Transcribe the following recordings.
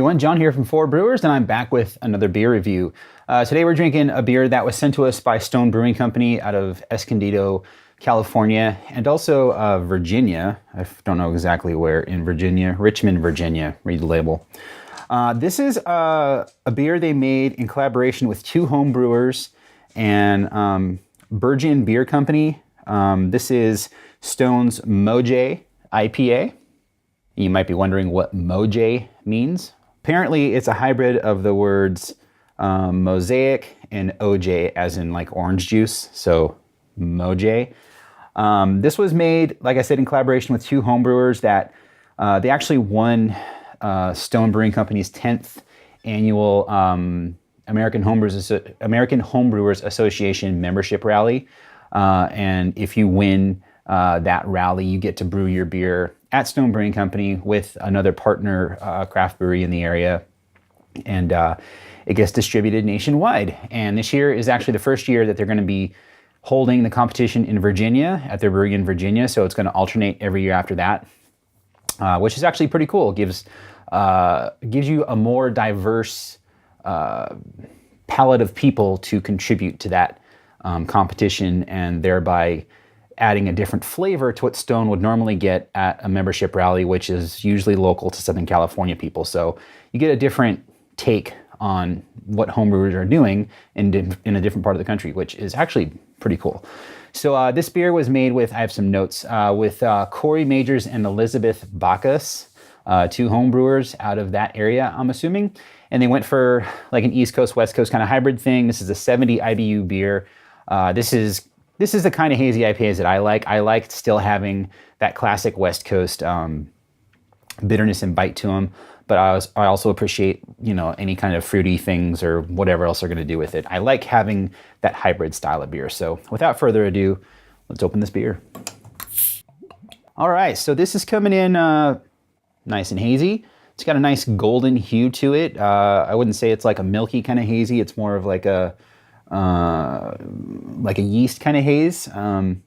everyone, John here from Four Brewers, and I'm back with another beer review. Today we're drinking a beer that was sent to us by Stone Brewing Company out of Escondido, California, and also Virginia. I don't know exactly where in Virginia. Richmond, Virginia. Read the label. This is a beer they made in collaboration with two home brewers and Bergen Beer Company. This is Stone's MOJAY IPA. You might be wondering what MOJAY means. Apparently, it's a hybrid of the words Mosaic and OJ, as in like orange juice, so MOJAY. This was made, like I said, in collaboration with two homebrewers that they actually won Stone Brewing Company's 10th annual American Homebrewers Association membership rally. And if you win that rally, you get to brew your beer at Stone Brewing Company with another partner craft brewery in the area, and it gets distributed nationwide. And this year is actually the first year that they're going to be holding the competition in Virginia at their brewery in Virginia, so it's going to alternate every year after that, which is actually pretty cool. It gives you a more diverse palette of people to contribute to that competition, and thereby adding a different flavor to what Stone would normally get at a membership rally, which is usually local to Southern California people. So you get a different take on what homebrewers are doing in a different part of the country, which is actually pretty cool. So this beer was made with, I have some notes, with Corey Majors and Elizabeth Bacchus, two homebrewers out of that area, I'm assuming. And they went for like an East Coast, West Coast kind of hybrid thing. This is a 70 IBU beer. This is the kind of hazy IPAs that I like. I like still having that classic West Coast bitterness and bite to them, but I also appreciate, any kind of fruity things or whatever else they're going to do with it. I like having that hybrid style of beer. So without further ado, let's open this beer. All right, so this is coming in nice and hazy. It's got a nice golden hue to it. I wouldn't say it's like a milky kind of hazy. It's more of like a yeast kind of haze.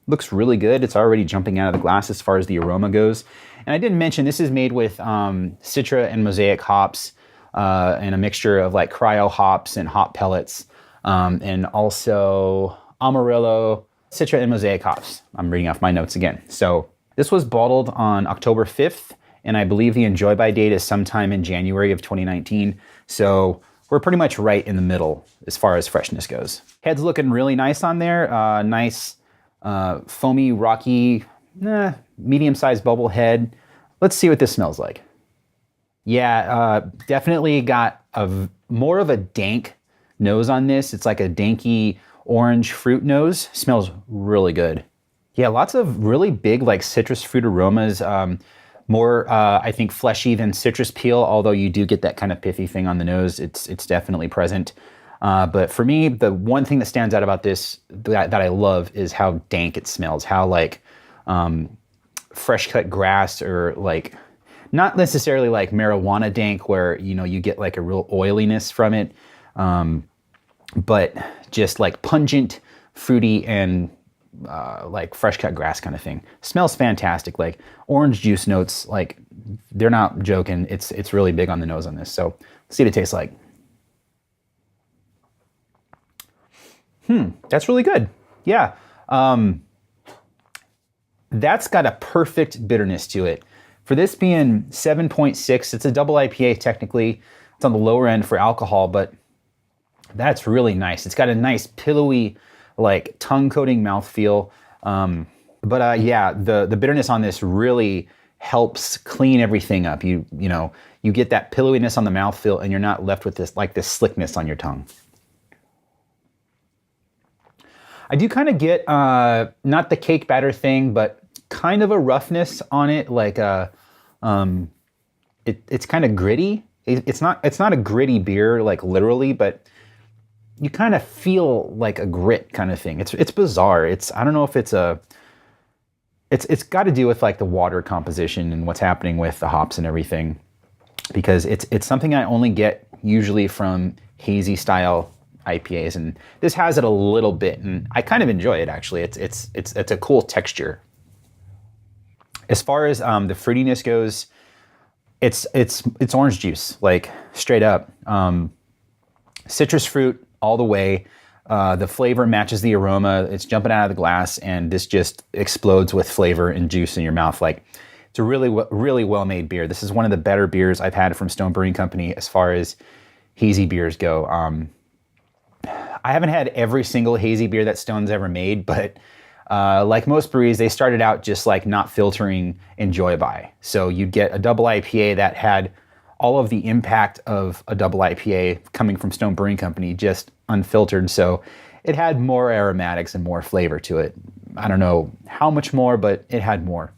Looks really good. It's already jumping out of the glass as far as the aroma goes. And I didn't mention this is made with Citra and Mosaic hops and a mixture of like cryo hops and hop pellets, and also Amarillo, Citra, and Mosaic hops. I'm reading off my notes again. So this was bottled on October 5th, and I believe the enjoy by date is sometime in January of 2019. So we're pretty much right in the middle as far as freshness goes. Head's looking really nice on there. Nice foamy, rocky, medium-sized bubble head. Let's see what this smells like. Yeah, definitely got more of a dank nose on this. It's like a danky orange fruit nose. Smells really good. Yeah, lots of really big like citrus fruit aromas. More, I think, fleshy than citrus peel, although you do get that kind of pithy thing on the nose. It's definitely present. But for me, the one thing that stands out about this that I love is how dank it smells, how like fresh cut grass, or like not necessarily like marijuana dank where, you get like a real oiliness from it, but just like pungent, fruity, and like fresh cut grass kind of thing. Smells fantastic, like orange juice notes, like they're not joking. It's really big on the nose on this. So let's see what it tastes like. That's really good. Yeah. That's got a perfect bitterness to it. For this being 7.6, it's a double IPA technically. It's on the lower end for alcohol, but that's really nice. It's got a nice pillowy, like tongue coating mouthfeel. Yeah, the bitterness on this really helps clean everything up. You get that pillowiness on the mouthfeel, and you're not left with this slickness on your tongue. I do kind of get not the cake batter thing, but kind of a roughness on it. Like it's kind of gritty. It's not a gritty beer like literally, but you kind of feel like a grit kind of thing. It's bizarre. I don't know if it's got to do with like the water composition and what's happening with the hops and everything, because it's something I only get usually from hazy style IPAs, and this has it a little bit, and I kind of enjoy it actually. It's a cool texture. As far as the fruitiness goes, It's orange juice, like straight up. Citrus fruit all the way. The flavor matches the aroma. It's jumping out of the glass, and this just explodes with flavor and juice in your mouth. Like, it's a really well-made beer. This is one of the better beers I've had from Stone Brewing Company as far as hazy beers go. I haven't had every single hazy beer that Stone's ever made, but like most breweries, they started out just like not filtering Enjoy By. So you'd get a double IPA that had all of the impact of a double IPA coming from Stone Brewing Company, just unfiltered. So it had more aromatics and more flavor to it. I don't know how much more, but it had more.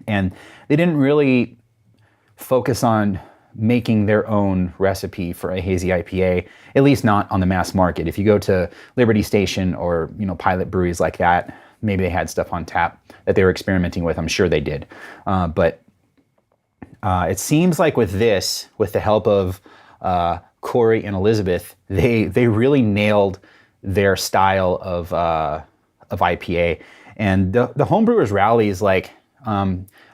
And they didn't really focus on making their own recipe for a hazy IPA, at least not on the mass market. If you go to Liberty Station or, pilot breweries like that, maybe they had stuff on tap that they were experimenting with. I'm sure they did. But it seems like with this, with the help of Corey and Elizabeth, they really nailed their style of IPA. And the homebrewers rally is like, I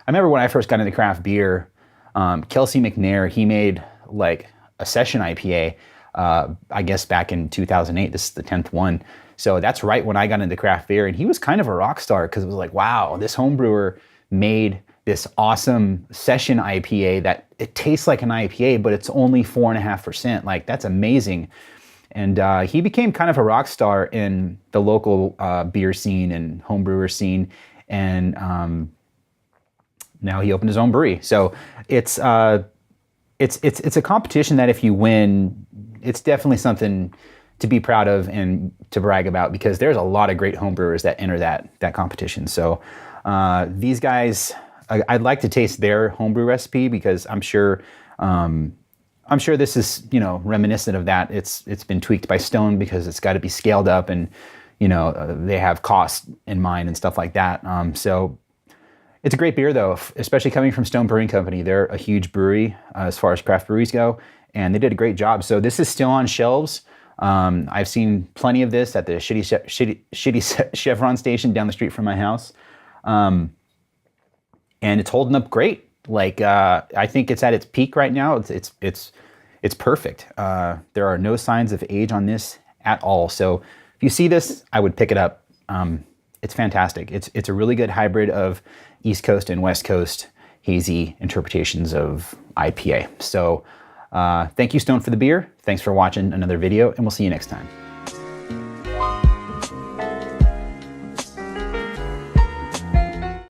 remember when I first got into craft beer, Kelsey McNair, he made like a session IPA, I guess back in 2008. This is the 10th one. So that's right when I got into craft beer, and he was kind of a rock star because it was like, wow, this homebrewer made this awesome session IPA that it tastes like an IPA, but it's only 4.5%. Like, that's amazing. And he became kind of a rock star in the local beer scene and homebrewer scene. And now he opened his own brewery. So it's a competition that if you win, it's definitely something to be proud of and to brag about, because there's a lot of great homebrewers that enter that competition. So these guys, I'd like to taste their homebrew recipe, because I'm sure this is reminiscent of that. It's been tweaked by Stone because it's got to be scaled up, and they have cost in mind and stuff like that. So it's a great beer though, especially coming from Stone Brewing Company. They're a huge brewery as far as craft breweries go, and they did a great job. So this is still on shelves. I've seen plenty of this at the shitty Chevron station down the street from my house. And it's holding up great. Like, I think it's at its peak right now. It's perfect. There are no signs of age on this at all. So if you see this, I would pick it up. It's fantastic. It's a really good hybrid of East Coast and West Coast hazy interpretations of IPA. So thank you, Stone, for the beer. Thanks for watching another video, and we'll see you next time.